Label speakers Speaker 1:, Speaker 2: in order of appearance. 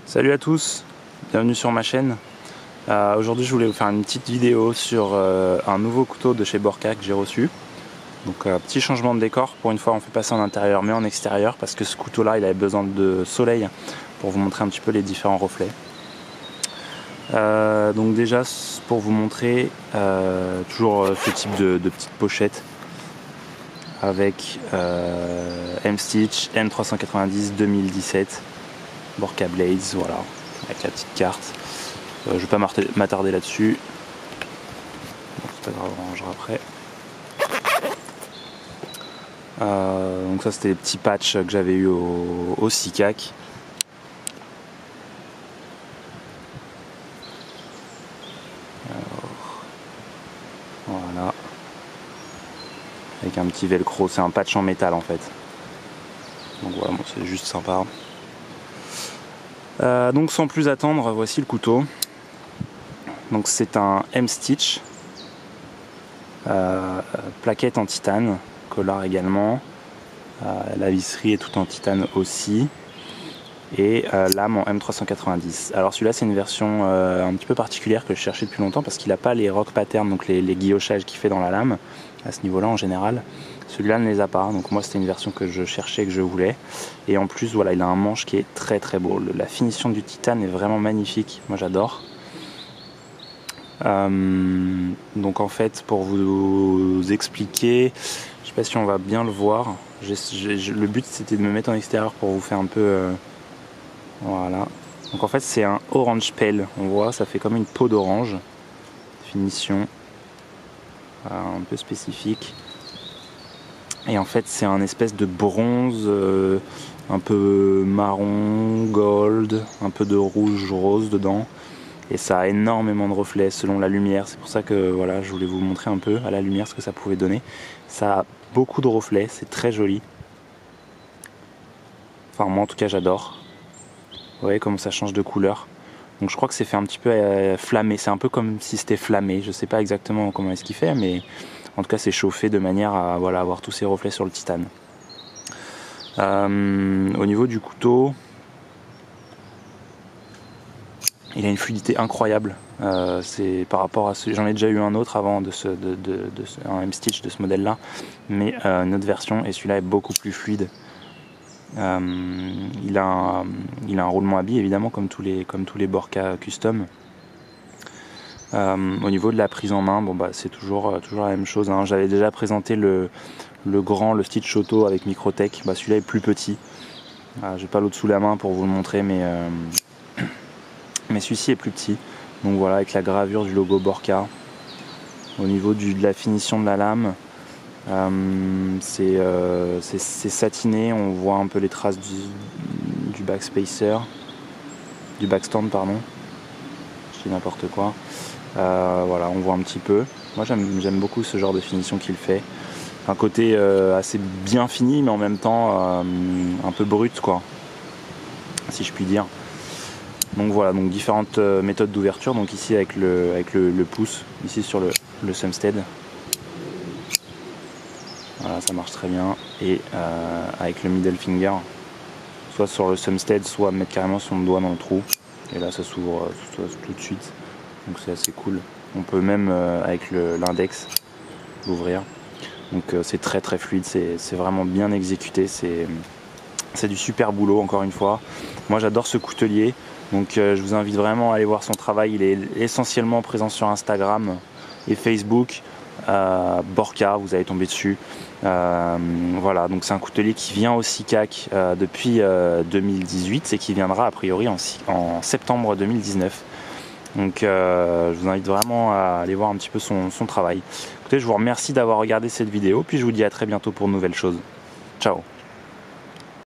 Speaker 1: Salut à tous, bienvenue sur ma chaîne. Aujourd'hui je voulais vous faire une petite vidéo sur un nouveau couteau de chez Borka que j'ai reçu. Donc petit changement de décor, pour une fois on fait passer en intérieur mais en extérieur parce que ce couteau là il avait besoin de soleil pour vous montrer un petit peu les différents reflets. Donc déjà pour vous montrer toujours ce type de petite pochette avec M-Stitch M390 2017 Borka Blades, voilà, avec la petite carte. Je vais pas m'attarder là-dessus. Bon, c'est pas grave, on rangera après. Donc ça c'était les petits patchs que j'avais eu au SICAC. Voilà. Avec un petit velcro, c'est un patch en métal en fait. Donc voilà, bon, c'est juste sympa. Donc sans plus attendre, voici le couteau. Donc c'est un M-Stitch, plaquette en titane, collar également, la visserie est toute en titane aussi, et lame en M390. Alors celui-là c'est une version un petit peu particulière que je cherchais depuis longtemps parce qu'il n'a pas les rock patterns, donc les guillochages qu'il fait dans la lame, à ce niveau-là en général. Celui-là ne les a pas, donc moi c'était une version que je cherchais, que je voulais. Et en plus voilà, il a un manche qui est très très beau. La finition du titane est vraiment magnifique, moi j'adore. Donc en fait pour vous expliquer, je sais pas si on va bien le voir, le but c'était de me mettre en extérieur pour vous faire un peu voilà. Donc en fait c'est un orange pale, on voit ça fait comme une peau d'orange, finition un peu spécifique. Et en fait c'est un espèce de bronze un peu marron, gold, un peu de rouge rose dedans. Et ça a énormément de reflets selon la lumière, c'est pour ça que voilà, je voulais vous montrer un peu à la lumière ce que ça pouvait donner. Ça a beaucoup de reflets, c'est très joli. Enfin moi en tout cas j'adore. Vous voyez comment ça change de couleur. Donc je crois que c'est fait un petit peu flammé, c'est un peu comme si c'était flammé. Je sais pas exactement comment est-ce qu'il fait, mais en tout cas c'est chauffé de manière à voilà, avoir tous ces reflets sur le titane. Au niveau du couteau, il a une fluidité incroyable. C'est par rapport à j'en ai déjà eu un autre avant un M-Stitch de ce modèle-là, mais une autre version et celui-là est beaucoup plus fluide. Il a un roulement à billes évidemment comme tous les Borka custom. Au niveau de la prise en main, bon bah c'est toujours la même chose. Hein. J'avais déjà présenté le Stitch Auto avec Microtech. Bah, celui-là est plus petit. J'ai pas l'autre sous la main pour vous le montrer, mais celui-ci est plus petit. Donc voilà, avec la gravure du logo Borka. Au niveau de la finition de la lame, c'est satiné. On voit un peu les traces du backspacer, du backstand pardon. Je dis n'importe quoi. Voilà, on voit un petit peu. Moi j'aime beaucoup ce genre de finition qu'il fait. Un côté assez bien fini, mais en même temps un peu brut quoi, si je puis dire. Donc voilà, donc différentes méthodes d'ouverture. Donc ici avec le pouce, ici sur le Sumstead. Voilà, ça marche très bien. Et avec le middle finger, soit sur le Sumstead, soit mettre carrément son doigt dans le trou. Et là ça s'ouvre tout de suite. Donc c'est assez cool. On peut même avec l'index l'ouvrir. Donc c'est très très fluide, c'est vraiment bien exécuté. C'est du super boulot encore une fois. Moi j'adore ce coutelier. Donc je vous invite vraiment à aller voir son travail. Il est essentiellement présent sur Instagram et Facebook. Borka, vous allez tomber dessus. Voilà, donc c'est un coutelier qui vient au SICAC depuis 2018 et qui viendra a priori en septembre 2019. Donc je vous invite vraiment à aller voir un petit peu son travail. Écoutez, je vous remercie d'avoir regardé cette vidéo, puis je vous dis à très bientôt pour de nouvelles choses. Ciao.